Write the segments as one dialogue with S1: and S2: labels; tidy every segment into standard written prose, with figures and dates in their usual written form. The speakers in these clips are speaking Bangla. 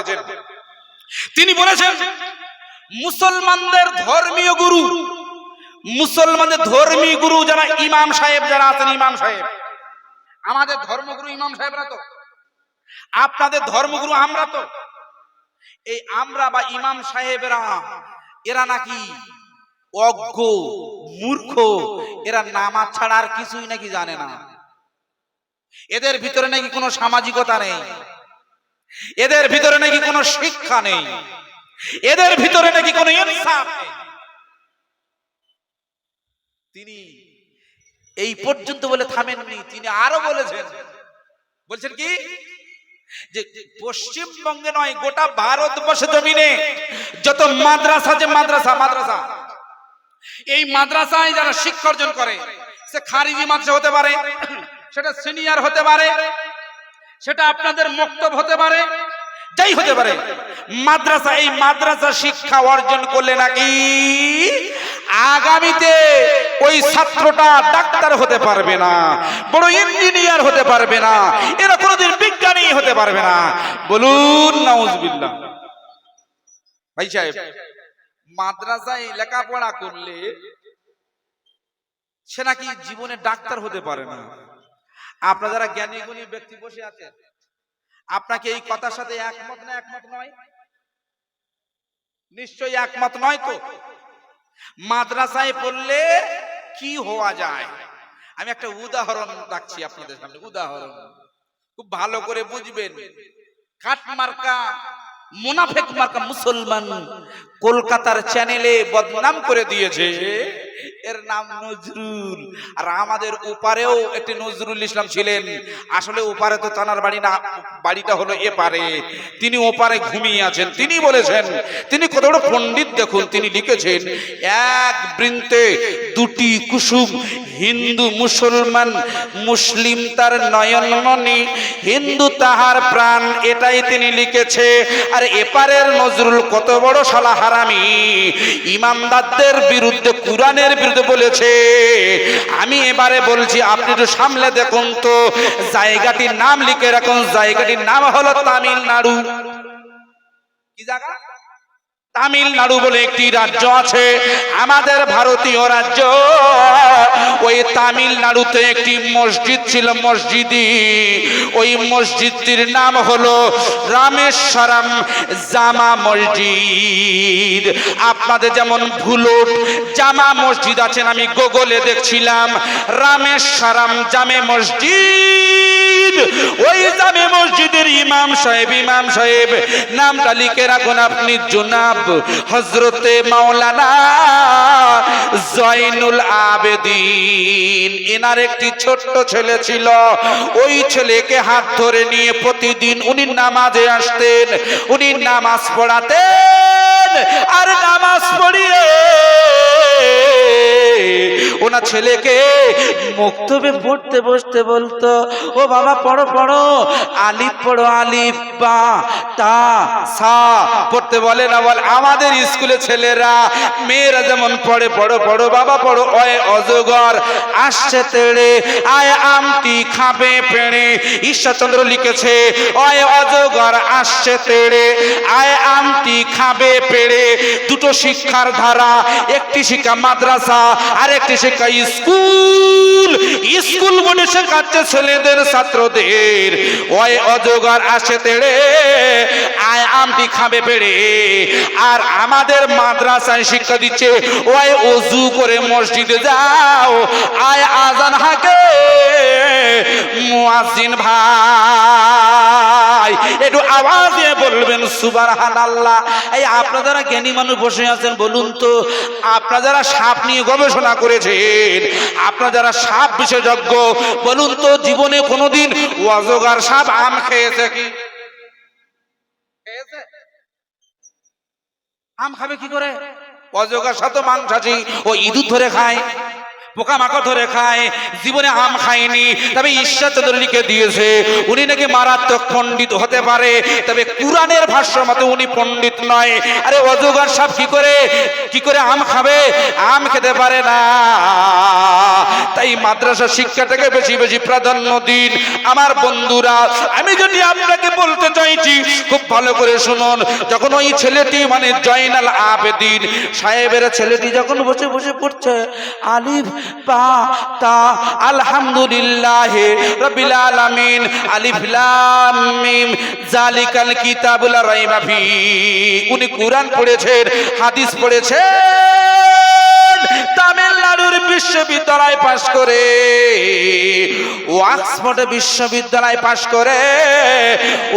S1: বলেছেন। তিনি বলেছেন মুসলমানদের ধর্মীয় গুরু, মুসলমানদের ধর্মীয় গুরু যারা ইমাম সাহেব যারা আছেন, ইমাম সাহেব, আমাদের ধর্মগুরু ইমাম সাহেবরা তো, আপনাদের ধর্মগুরু আমরা তো, এই আমরা বা ইমাম সাহেবরা এরা নাকি অজ্ঞ মূর্খ, এরা নামাজ ছাড়া আর কিছুই নাকি জানে না, এদের ভিতরে নাকি কোনো সামাজিকতা নেই, এদের ভিতরে নাকি কোনো শিক্ষা নেই, এদের ভিতরে নাকি কোনো ইনসাফ নেই। তিনি এই পর্যন্ত বলে থামেননি, তিনি আরো বলেছেন, বলছেন কি যে পশ্চিমবঙ্গে নয় গোটা ভারতবর্ষে জমিনে যত মাদ্রাসা যে মাদ্রাসা মাদ্রাসা এই মাদ্রাসায় যারা শিক্ষা অর্জন করে, সে খারিজি মাদ্রাসা হতে পারে, সেটা সিনিয়র হতে পারে, সেটা আপনাদের মক্তব হতে পারে, যাই হতে পারে, মাদ্রাসা এই মাদ্রাসা শিক্ষা অর্জন করলে নাকি আগামীতে ওই ছাত্রটা ডাক্তার হতে পারবে না, বড় ইঞ্জিনিয়ার হতে পারবে না, এরা কোনোদিন বিজ্ঞানী হতে পারবে না। বলুন নাউজুবিল্লাহ। ভাই সাহেব, মাদ্রাসায় লেখাপড়া করলে সে নাকি জীবনে ডাক্তার হতে পারে না। আপনারা যারা জ্ঞানী গুণী ব্যক্তি বসে আছেন, আপনাকে এই কথার সাথে একমত না একমত নয়? নিশ্চয়ই একমত নয় তো। মাদ্রাসায় পড়লে কি হওয়া যায়, আমি একটা উদাহরণ রাখছি আপনাদের সামনে, উদাহরণ খুব ভালো করে বুঝবেন। কাটমার্কা মুনাফিক মার্কা মুসলমান কলকাতার চ্যানেলে বদনাম করে দিয়েছে, এর নাম নজরুল। আর আমাদের ওপারেও একটি নজরুল ইসলাম ছিলেন, আসলে ওপারে তো তানার বাড়ি না, বাড়িটা হলো এপারে, তিনি ওপারে ঘুমিয়ে আছেন। তিনি বলেছেন, তিনি কত বড় পণ্ডিত দেখুন, তিনি লিখেছেন, এক বৃন্তে দুটি কুসুম, হিন্দু মুসলমান, মুসলিম তার নয়নমণি, হিন্দু তাহার প্রাণ, এটাই তিনি লিখেছে। আর এপারের নজরুল কত বড় শালা হারামি, ইমামদারদের বিরুদ্ধে, কুরআনের বিরুদ্ধে বলেছে। আমি এবারে বলছি, আপনি একটু সামলে দেখুন তো, জায়গাটির নাম লিখে রাখুন, জায়গাটির নাম হলো তামিলনাড়ু। কি জায়গা? তামিলনাড়ু বলে একটি রাজ্য আছে, আমাদের ভারতীয় রাজ্য। ওই তামিলনাড়ুতে একটি মসজিদ ছিল, মসজিদি, ওই মসজিদটির নাম হলো রামেশ্বরম জামা মসজিদ। আপনাদের যেমন ভুলুট জামা মসজিদ আছেন, আমি গুগলে দেখছিলাম রামেশ্বরম জামে মসজিদ, ওই জামে মসজিদের ইমাম সাহেব নামটা লিখে রাখুন আপনি, জনাব হযরতে মাওলানা জয়নুল আবেদিন। এনার একটি ছোট্ট ছেলে ছিল, ওই ছেলেকে হাত ধরে নিয়ে প্রতিদিন উনি নামাজে আসতেন, উনি নামাজ পড়াতেন, আর নামাজ পড়িয়ে ওনার ছেলেকে মক্তবে পড়তে বসতে বলতো, ও বাবা পড়ো পড়ো, আলিফ পড়ো, আলিফ বা তা সা পড়তে বলে না? বল আমাদের স্কুলে ছেলেরা মেয়েরা যেমন পড়ে, পড়ো পড়ো বাবা পড়ো, অয় অজগর আসছে তেড়ে, আয় আমটি খাবে পেড়ে। ঈশ্বরচন্দ্র লিখেছে, অয় অজগর আসছে তেড়ে, আয় আমটি খাবে পেড়ে। দুটো শিক্ষার ধারা, একটি শিক্ষা মাদ্রাসা আর একটি শিক্ষা স্কুল। স্কুল বলে শেখাচ্ছে ছেলেদের, ছাত্রদের, ওই অজগর আসে তেড়ে, আয় আমটি খাবে পেড়ে। আর আমাদের মাদ্রাসায় শিক্ষা দিচ্ছে, ওই ওযু করে মসজিদে যাও, আয় আজান হাকে মুয়াজ্জিন ভাই, একটু আওয়াজ দিয়ে বলবেন সুবহানাল্লাহ। এই আপনারা যারা জ্ঞানী মানুষ বসে আছেন, বলুন তো, আপনারা যারা সাপ নিয়ে গবেষণা করেছেন, আপনারা যারা সাপ বিশেষজ্ঞ, বলুন তো, জীবনে কোনোদিন অজগর সাপ আম খেয়েছে কি? আম খাবে কি করে? অজগর সাপ তো মাংসাশী, ও ইঁদুর ধরে খায়। পোকামাকড় ধরে খায়, জীবনে আম খায়নি, তবে ঈশ্বরচন্দ্র লিখে দিয়েছে উনি নাকি মারাত্মক পণ্ডিত হতে পারে, তবে কুরআনের ভাষ্য মতে উনি পণ্ডিত নয়। আরে অজগর সাপ কি করে আম খাবে? আম খেতে পারে না। তাই মাদ্রাসা শিক্ষাটাকে বেশি বেশি প্রাধান্য দিন আমার বন্ধুরা। আমি যদি আপনাকে বলতে চাইছি, খুব ভালো করে শুনুন। যখন ওই ছেলেটি মানে জয়নাল আবেদিন সাহেবের ছেলেটি যখন বসে বসে পড়ছে আলিফ বা তা আলহামদুলিল্লাহ রাব্বিল আলামিন আলিফ লাম মিম জালিকাল কিতাবুল লা রাইবা ফি, উনি কুরআন পড়েছেন, হাদিস পড়েছেন, তামিলনাড়ুর বিশ্ববিদ্যালয় পাশ করে, অক্সফোর্ড বিশ্ববিদ্যালয় পাশ করে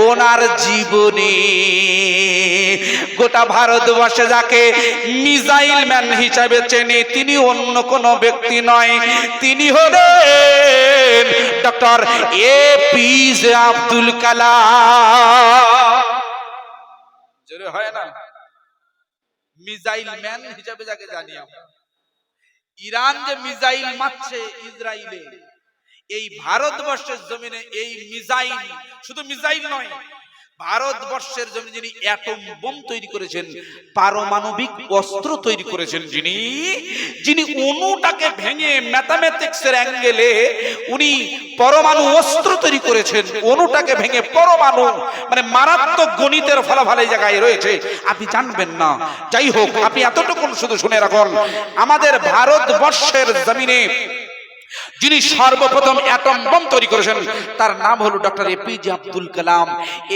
S1: ওনার জীবনী গোটা ভারতবর্ষে যাকে মিসাইল ম্যান হিসাবে চেনে তিনি অন্য কোনো ব্যক্তি নয়, তিনি হলেন ডক্টর এপিজে আব্দুল কালাম। জোরে হয় না? মিসাইল ম্যান হিসাবে যাকে জানি আমরা। ইরান যে মিসাইল মারছে ইসরায়েলে, এই ভারতবর্ষের জমিনে এই মিসাইল, শুধু মিসাইল নয়, ভারতবর্ষের জমিনে যিনি অ্যাটম বোম তৈরি করেছেন, পারমাণবিক অস্ত্র তৈরি করেছেন, যিনি অণুটাকে ভেঙে ম্যাথমেটিক্সের অ্যাঙ্গেলে উনি পরমাণু অস্ত্র তৈরি করেছেন, অণুটাকে ভেঙে পরমাণু, মানে মারাত্মক গণিতের ফলাফল এই জায়গায় রয়েছে, আপনি জানবেন না। যাই হোক, আপনি এতটুকু শুধু শুনে রাখুন, আমাদের ভারতবর্ষের জমিনে যিনি সর্বপ্রথম অ্যাটম বোম তৈরি করেছেন তার নাম হলো ডক্টর এপিজে আব্দুল কালাম।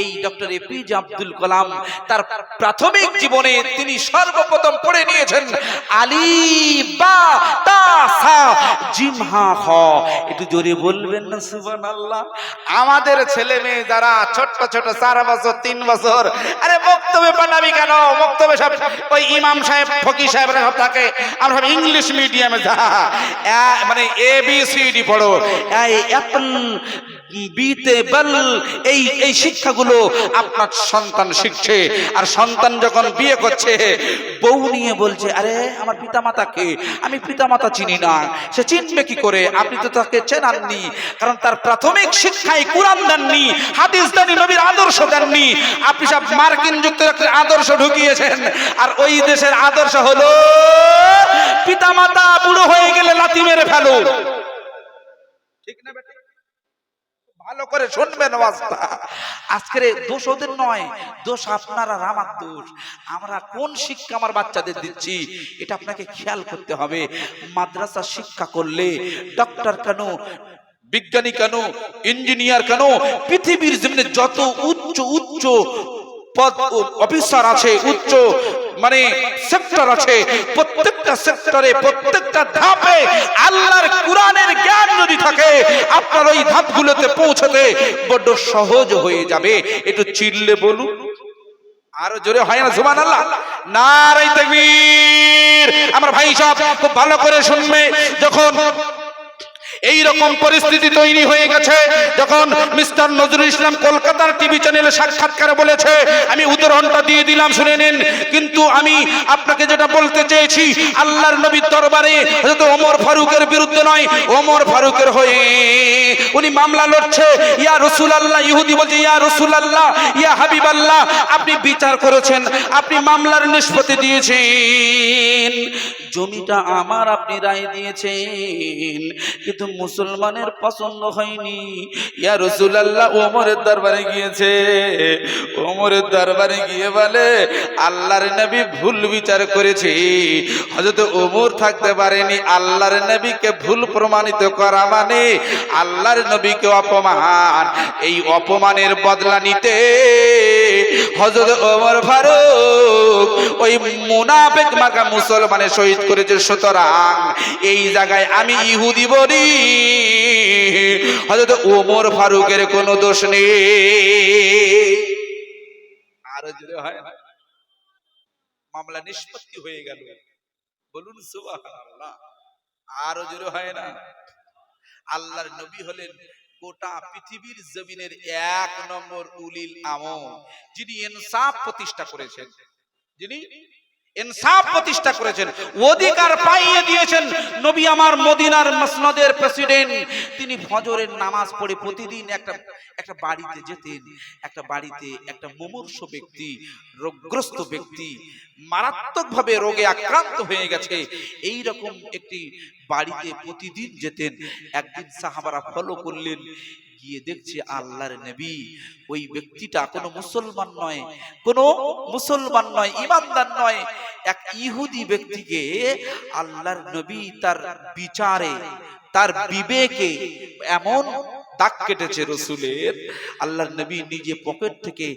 S1: এই ডক্টর এপিজে আব্দুল কালাম তার প্রাথমিক জীবনে তিনি সর্বপ্রথম পড়ে নিয়েছেন আলিফ বা তা সা জিম হা খ। একটু জোরে বলবেন না সুবহানাল্লাহ? আমাদের ছেলে মেয়ে যারা ছোট ছোট 4 বছর 3 বছর, আরে বক্তব্যে বানাবি কেন? বক্তব্যে সব ওই ইমাম সাহেব ফকির সাহেবরা সব থাকে, আমরা সব ইংলিশ মিডিয়ামে যা, মানে ABCD পড়ো, অ্যাপল বিতে বল, এই শিক্ষাগুলো আপনার সন্তান শিখছে। আর সন্তান যখন বিয়ে করছে, বউ নিয়ে বলছে আরে আমার পিতামাতা কে? আমি পিতামাতা চিনি না। সে চিনবে কি করে? আপনি তো তাকে চেনাননি, কারণ তার প্রাথমিক শিক্ষায় কুরআন দেননি, হাদিস দেননি, নবীর আদর্শ দেননি। আপনি সব মার্কিন যুক্তরাষ্ট্রের আদর্শ ঢুকিয়েছেন, আর ওই দেশের আদর্শ হলো পিতামাতা বুড়ো হয়ে গেলে লাথি মেরে ফেলো। ঠিক না বেটা? ভালো করে শুনবেন ওয়াজটা। আজকের দোষ ওদের নয়, দোষ আপনার আর আমার দোষ। আমরা কোন শিক্ষা আমার বাচ্চাদের দিচ্ছি এটা আপনাকে খেয়াল করতে হবে। মাদ্রাসা শিক্ষা করলে ডক্টর কেন, বিজ্ঞানী কেন, ইঞ্জিনিয়ার কেন, পৃথিবীর জমিনে যত উচ্চ উচ্চ পদ অফিসার আছে, উচ্চ মানে সেক্টর আছে, প্রত্যেকটা সেক্টরে প্রত্যেকটা ধাপে আল্লাহর কুরআনের জ্ঞান যদি থাকে, আপনার ওই ধাপগুলোতে পৌঁছতে বড় সহজ হয়ে যাবে। একটু চিল্লে বলুন, আরো জোরে হয় না সুবহানাল্লাহ? নারে তাকবীর। আমার ভাই সাহেব খুব ভালো করে শুনবে, যখন এই রকম পরিস্থিতি তৈরি হয়ে গেছে, যখন মিস্টার নজরুল ইসলাম কলকাতার টিভি চ্যানেলে সাক্ষাৎকারে বলেছে, আমি উদাহরণটা দিয়ে দিলাম শুনে নিন। কিন্তু আমি আপনাকে যেটা বলতে চেয়েছি, আল্লাহর নবীর দরবারে হযরত ওমর ফারুকের বিরুদ্ধে নয়, ওমর ফারুকের হয়ে উনি মামলা লড়ছে। ইয়া রাসূলুল্লাহ, ইহুদি বলছে ইয়া রাসূলুল্লাহ, ইয়া হাবিবাল্লাহ, আপনি বিচার করেছেন, আপনি মামলার নিষ্পত্তি দিয়েছেন, জমিটা আমার, আপনি রায় দিয়েছেন, কিন্তু মুসলমানের পছন্দ হয়নি। ইয়া রাসূলুল্লাহ ওমরের দরবারে গিয়েছে, ওমরের দরবারে গিয়ে বলে আল্লাহর নবী ভুল বিচার করেছে। হযরত ওমর থাকতে পারেনি, আল্লাহর নবীকে ভুল প্রমাণিত করা মানে আল্লাহর নবীকে অপমান। এই অপমানের বদলা নিতে হযরত ওমর ফারুক ওই মুনাফিক মার্কা মুসলমানের শহীদ করেছে। সুতরাং এই জায়গায় আমি ইহুদি বলি, হযরত ওমর ফারুকের কোনো দোষ নেই। আরো জোরে হয় না? মামলা নিষ্পত্তি হয়ে গেল, বলুন সুবহানাল্লাহ। আরো জোরে হয় না? আল্লাহর নবী হলেন গোটা পৃথিবীর জমিনের 1 নম্বর উলিল আমর, যিনি ইনসাফ প্রতিষ্ঠা করেছেন, যিনি ইনসাফ প্রতিষ্ঠা করেছেন, অধিকার পাইয়ে দিয়েছেন। নবী আমার মদিনার মসনদের প্রেসিডেন্ট, তিনি ফজরের নামাজ পড়ে প্রতিদিন একটা বাড়িতে যেতেন। একটা বাড়িতে একটা মুমূর্ষু ব্যক্তি, রোগগ্রস্ত ব্যক্তি, মারাত্মকভাবে রোগে আক্রান্ত হয়ে গেছে, এই রকম একটি বাড়িতে প্রতিদিন যেতেন। একদিন সাহাবারা ফলো করলেন, গিয়ে দেখছে আল্লাহর নবী, ওই ব্যক্তিটা কোনো মুসলমান নয়, কোনো মুসলমান নয়, ঈমানদার নয়, এক ইহুদি ব্যক্তিকে আল্লাহর নবী তার বিচারে, তার বিবেকে এমন দাগ কেটেছে রসুলের, আল্লাহর নবী নিজে পকেট থেকে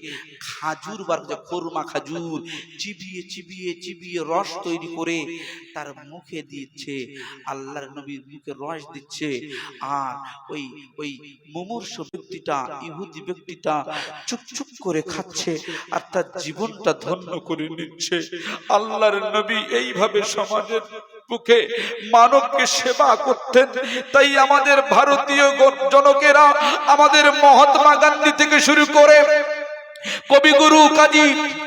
S1: খাজুর বার করে, খুরমা খাজুর চিবিয়ে চিবিয়ে চিবিয়ে রস তৈরি করে তার মুখে দিচ্ছে। আল্লাহর নবীর মুখে রস দিচ্ছে, আর ওই ওই মুমূর্ষু ব্যক্তিটা, ইহুদি ব্যক্তিটা চুপচুপ করে খাচ্ছে আর তার জীবনটা ধন্য করে নিচ্ছে। আল্লাহর নবী এইভাবে সমাজের বুকে মানবকে সেবা করতেন। তাই আমাদের ভারতীয় জনকেরা, আমাদের মহাত্মা গান্ধী থেকে শুরু করে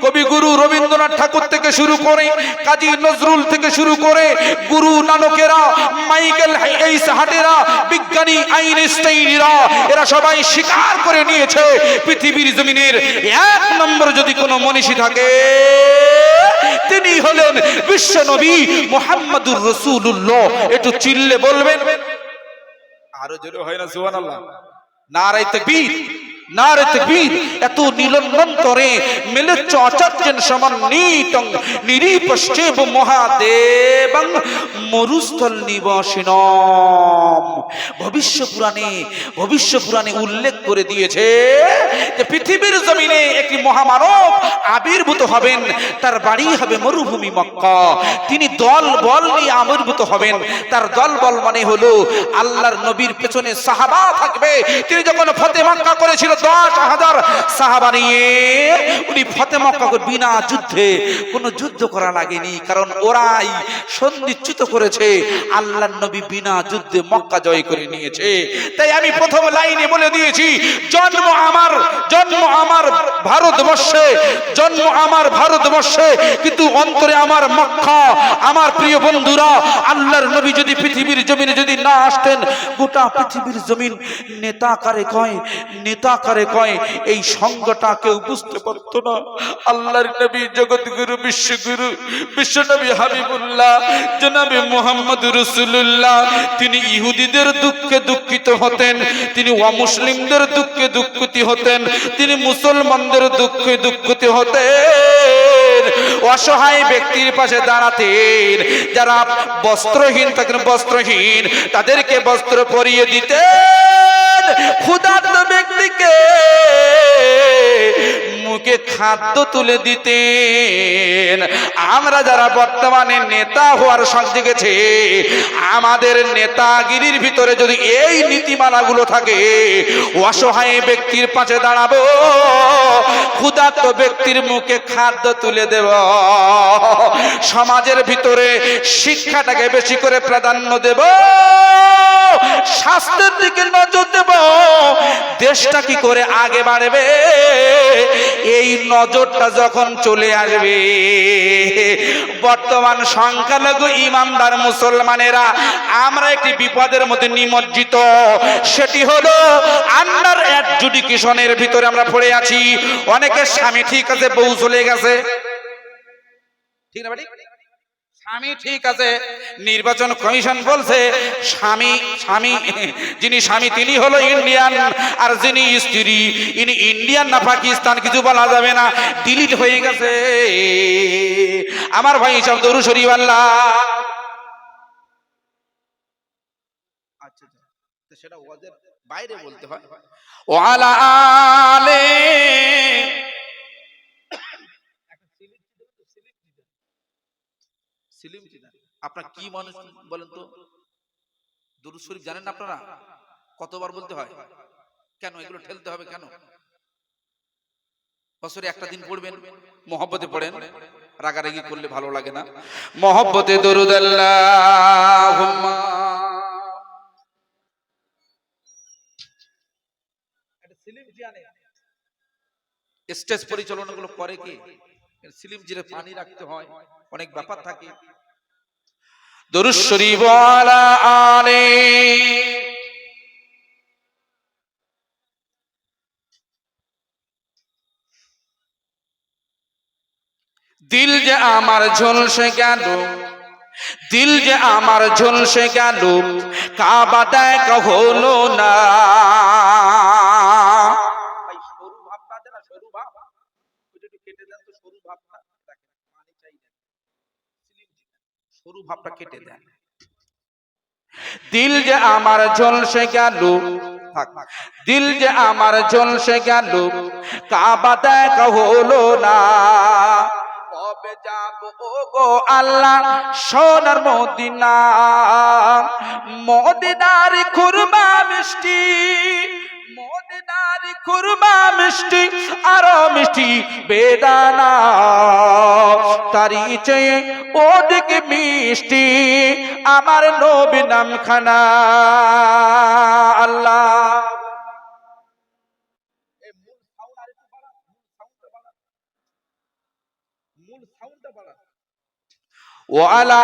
S1: কবিগুরু রবীন্দ্রনাথ ঠাকুর থেকে শুরু করে, কাজী নজরুল থেকে শুরু করে, গুরু নানকেরা, মাইকেল এইস হার্টেরা, বিজ্ঞানী আইনস্টাইনরা, এরা সবাই স্বীকার করে নিয়েছে পৃথিবীর জমিনের এক নম্বর যদি কোনো মনীষী থাকে, তিনি হলেন বিশ্ব নবী মুহাম্মদুর রাসূলুল্লাহ। একটু চিল্লে বলবেন, আরো জোরে হয় না সুবহানাল্লাহ? নারায়ে তাকবীর, নারে তাকবীর। এত নীলনন্তরে মিলেচ্ছ আচার্যেন সমন্বিতং নিরীপশ্চেব মহাদেবং মরুস্থল নিবাসিনম। ভবিষ্য পুরাণে উল্লেখ করে দিয়েছে যে পৃথিবীর জমিনে একটি মহামানব আবির্ভূত হবেন, তার বাড়ি হবে মরুভূমি মক্কা। তিনি দল বল নিয়ে আবির্ভূত হবেন। তার দল বল মানে হলো আল্লাহর নবীর পেছনে সাহাবা থাকবে। তিনি যখন ফতে মক্কা করেছিল 10,000 সাহাবা নিয়ে, উনি ফতে মক্কা করে বিনা যুদ্ধে, কোনো যুদ্ধ করা লাগেনি, কারণ ওরাই সন্ধিচ্যুত করেছে, আল্লাহর নবী বিনা যুদ্ধে মক্কা জয় করে নিয়েছে। তাই আমি প্রথম লাইনে বলে দিয়েছি, জন্ম আমার ভারতবর্ষে, জন্ম আমার ভারতবর্ষে, কিন্তু অন্তরে আমার মক্কা। আমার প্রিয় বন্ধুরা, আল্লাহর নবী যদি পৃথিবীর জমিনে যদি না আসতেন, গোটা পৃথিবীর জমিন নেতা কারে কয়, নেতা কারে কয়, এই সঙ্গটা কেউ বুঝতে পারতো না। আল্লাহর নবী জগৎগুরু, বিশ্বগুরু, বিশ্বনবী হাবিবুল্লাহ জনাবে মুহাম্মদ রাসূলুল্লাহ, তিনি ইহুদিদের দুঃখে দুঃখিত হতেন, তিনি অমুসলিমদের দুঃখে দুঃখিত হতেন, তিনি মুসলমানদের দুঃখে দুঃখিত হতেন, অসহায় ব্যক্তির পাশে দাঁড়াতেন, যারা বস্ত্রহীন থাকেন, বস্ত্রহীন তাদেরকে বস্ত্র পরিয়ে দিতেন, ক্ষুধার্ত ব্যক্তিকে মুখে খাদ্য তুলে দিতেন। আমরা যারা বর্তমানে নেতা হওয়ার সাথে গেছে, আমাদের নেতাগিরির ভিতরে যদি এই নীতিমালাগুলো থাকে, অসহায় ব্যক্তির পাশে দাঁড়াবো, ক্ষুধার্ত ব্যক্তির মুখে খাদ্য তুলে দেব, সমাজের ভিতরে শিক্ষাটাকে বেশি করে প্রাধান্য দেব, স্বাস্থ্যের দিকে নজর দেব, দেশটা কি করে আগে বাড়বে, এই নজরটা যখন চলে আসবে, বর্তমান সংখ্যালঘু ইমানদার মুসলমানেরা আমরা একটি বিপদের মধ্যে নিমজ্জিত। সেটি হলো আন্ডার অ্যাডজুডিকেশনের ভিতরে আমরা পড়ে আছি। অনেকের স্বামী ঠিক আছে, বউ চলে গেছে, ঠিক না বাড়ি? স্বামী ঠিক আছে, নির্বাচন কমিশন বলছে স্বামী যিনি স্বামী তিনি হলো ইন্ডিয়ান, আর যিনি স্ত্রী ইনি ইন্ডিয়ান না পাকিস্তান কিছু বলা যাবে না, ডিলিট হয়ে গেছে। আমার ভাই সব দরুদ শরীফ আল্লাহ, আচ্ছা সেটা ওয়াজের বাইরে বলতে হয়। ওয়ালা আলে আপনার কি মানুষ বলেন তো? দুরূদ শরীফ জানেন আপনারা কতবার বলতে হয়? কেন এগুলো ঠেলতে হবে কেন? বছরে একটা দিন পড়বেন, মহব্বতে পড়েন, রাগারাগি করলে ভালো লাগে না। মহব্বতে দরুদ আল্লাহুম্মা। স্টেজ পরিচালনাগুলো করে কি? সিলিম জিরে পানি রাখতে হয়, অনেক ব্যাপার থাকে। দরুদ শরীফ ওয়ালা আলে। দিল যে আমার ঝলসে গেল, দিল যে আমার ঝলসে গেল, কাবা দেখা হলো না। ভাই সরু ভাবটা আছে না, সরু ভাব, ওটা একটু কেটে দেন তো, সরু ভাবটা পানি চাই না, সরু ভাবটা কেটে দেন। দিল যে আমার ঝলসে গেল, দিল যে আমার ঝলসে গেল, কাবা দেখা হলো না। কবে যাব ওগো আল্লাহ সোনার মদিনা, মদিনার খুরমা মিষ্টি, মদিনার খুরমা মিষ্টি, আরো মিষ্টি বেদানা, তারি চেয়ে অধিক মিষ্টি আমার নবী নামখানা। আল্লাহ ওয়ালা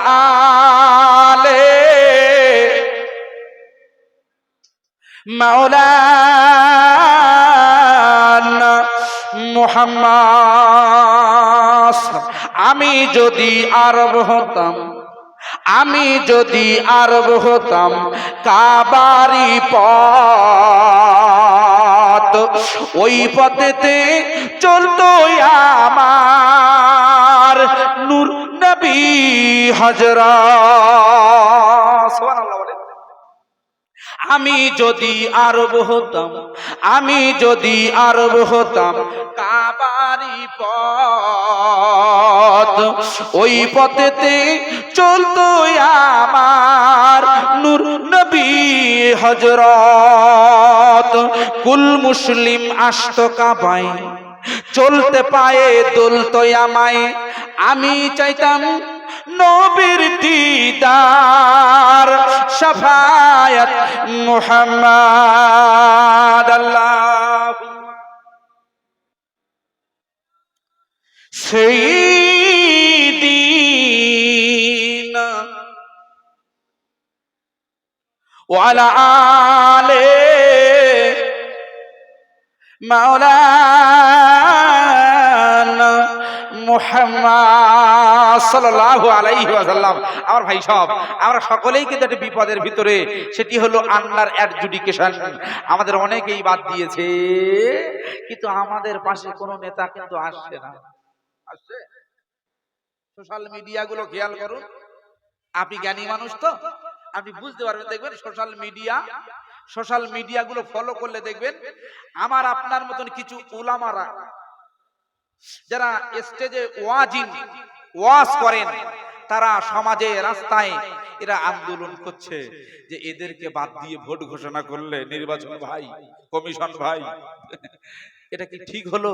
S1: আলে মাওলানা মুহাম্মদ। আমি যদি আরব হতাম, আমি যদি আরব হতাম, কাবারি পথ, ওই পথেতে চলতো আমার নূর নবী হযরত। সুবহানাল্লাহ বলেন। আমি যদি আরব হতাম, আমি যদি আরব হতাম, কাবারি পথ, ওই পথেতে চলতো আমার নূর নবী হযরত। কুল মুসলিম আসতো কাবায়, চলতে পায়ে দোলতো আমায়, আমি চাইতাম নবীর দিদার, শাফায়াত মুহাম্মদ। আল্লাহ সেই দিন ওয়ালা আলে মাওলানা মুহাম্মদ সাল্লাল্লাহু আলাইহি ওয়াসাল্লাম। আমার ভাই সব, আমরা সকলেই কিন্তু একটা বিপদের ভিতরে, সেটি হলো আন্ডার অ্যাডজুডিকেশন। আমাদের অনেকেই বাদ দিয়েছে, কিন্তু আমাদের পাশে কোনো নেতা কিন্তু আসছে না। আসছে সোশ্যাল মিডিয়া গুলো খেয়াল করুন, আপনি জ্ঞানী মানুষ তো আপনি বুঝতে পারবেন। দেখবেন সোশ্যাল মিডিয়া গুলো ফলো করলে দেখবেন আমার আপনার মতন কিছু উলামারা যারা স্টেজে ওয়াজ করেন, তারা সমাজে রাস্তায় এরা আন্দোলন করছে যে এদেরকে বাদ দিয়ে ভোট ঘোষণা করলে নির্বাচন ভাই, কমিশন ভাই, এটা কি ঠিক হলো?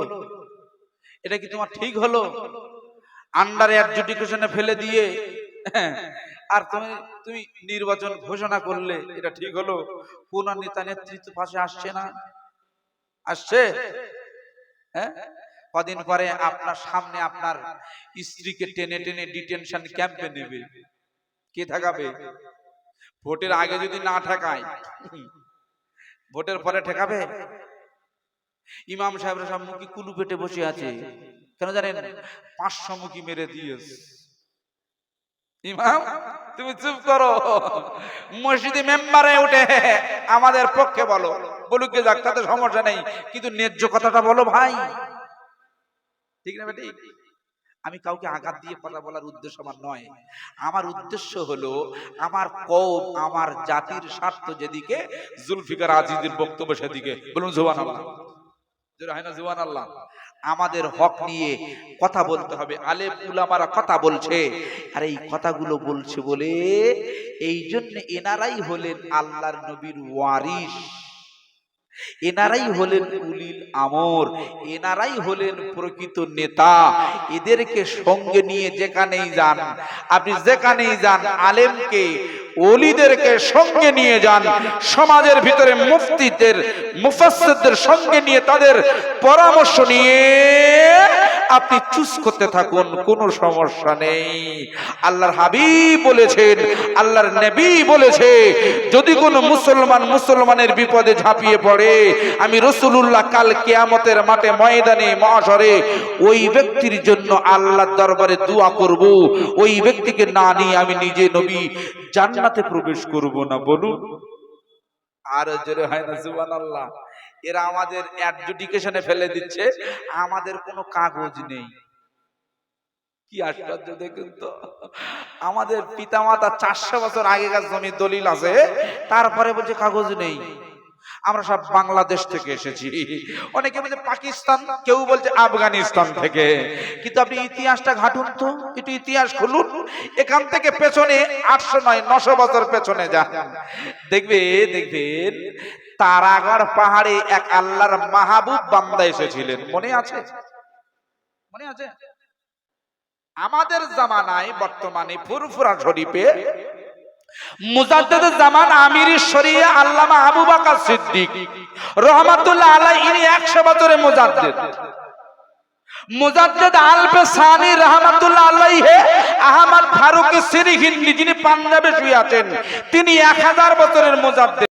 S1: এটা কি তোমার ঠিক হলো? আন্ডার অ্যাডজুডিকেশনে ফেলে দিয়ে আর তুমি নির্বাচন ঘোষণা করলে, এটা ঠিক হলো? কোন নেতা নেতৃত্ব পাশে আসছে না? আসছে? হ্যাঁ, কদিন পরে আপনার সামনে আপনার স্ত্রীকে টেনে টেনে ডিটেনশন ক্যাম্পে নেবে, কে ঠেকাবে? ভোটের আগে যদি না ঠেকায়, ভোটের পরে ঠেকাবে? ইমাম সাহেবরা সব মুখী কুলু পেটে বসে আছে, কেন জানেন? 500 মুখী মেরে দিয়েছে। ইমাম তুমি চুপ করো, মসজিদে মেম্বারে উঠে আমাদের পক্ষে বলো, বলুক কে যাক, তাতে সমস্যা নেই, কিন্তু ন্যায্য কথাটা বলো ভাই, ঠিক না বেটি? আমি কাউকে আঘাত দিয়ে কথা বলার উদ্দেশ্য আমার নয়। আমার উদ্দেশ্য হলো আমার কওম, আমার জাতির স্বার্থ যেদিকে, জুলফিকার আজিজের বক্তব্য সেদিকে। বলুন সুবহানাল্লাহ, জোরে হয় না সুবহানাল্লাহ? আমাদের হক নিয়ে কথা বলতে হবে। আলেম উলামারা কথা বলছে, আর এই কথাগুলো বলছে বলে এই জন্য এনারাই হলেন আল্লাহর নবীর ওয়ারিস, এনারাই হলেন উলিল আমর, এনারাই হলেন প্রকৃত নেতা। এদেরকে সঙ্গে নিয়ে যেখানেই যান, আপনি যেখানেই যান, আলেমকে ওলিদেরকে সঙ্গে নিয়ে যান, সমাজের ভিতরে মুফতিদের মুফাসসিরদের সঙ্গে নিয়ে তাদের পরামর্শ নিয়ে আপনি চুজ করতে থাকুন, কোনো সমস্যা নেই। আল্লাহর হাবিব বলেছেন, আল্লাহর নবী বলেছে, যদি কোনো মুসলমানের বিপদে ঝাঁপিয়ে পড়ে, আমি রাসূলুল্লাহ কাল কিয়ামতের মাঠে ময়দানে মহাশরে ওই ব্যক্তির জন্য আল্লাহর দরবারে দোয়া করব, ওই ব্যক্তিকে না নিয়ে আমি নিজে নবী জান্নাতে প্রবেশ করব না। বলুন আর জোরে হয় না সুবহানাল্লাহ। এরা আমাদের অ্যাডজুডিকেশনে ফেলে দিচ্ছে, আমাদের কোনো কাগজ নেই। কি আশ্চর্য দেখুন তো, আমাদের পিতামাতা 400 বছর আগেকার জমির দলিল আছে, তারপরে বলছে কাগজ নেই। আমরা সব বাংলাদেশ থেকে এসেছি, অনেকে বলছে পাকিস্তান, কেউ বলছে আফগানিস্তান থেকে। কিন্তু আপনি ইতিহাসটা ঘাটুন তো, একটু ইতিহাস খুলুন, এখান থেকে পেছনে 800 নয় 900 বছর পেছনে যান, দেখবেন তারাগড় পাহাড়ে এক আল্লাহর মাহবুব বান্দা এসেছিলেন। মনে আছে? মনে আছে? আমাদের জামানায় বর্তমানে ফুরফুরা শরীফে মুজাদ্দিদুজ জামান আমির শরিয়া আল্লামা আবু বকর সিদ্দিক রাহমাতুল্লাহ আলাইহি, ইনি 100 বছরের মুজাদ্দিদ আলবে সানি রাহমাতুল্লাহ আলাইহি আহমদ ফারুক সিরহিন্দি, যিনি পাঞ্জাবে শুয়ে আছেন, তিনি 1000 বছরের মুজাদ্দিদ।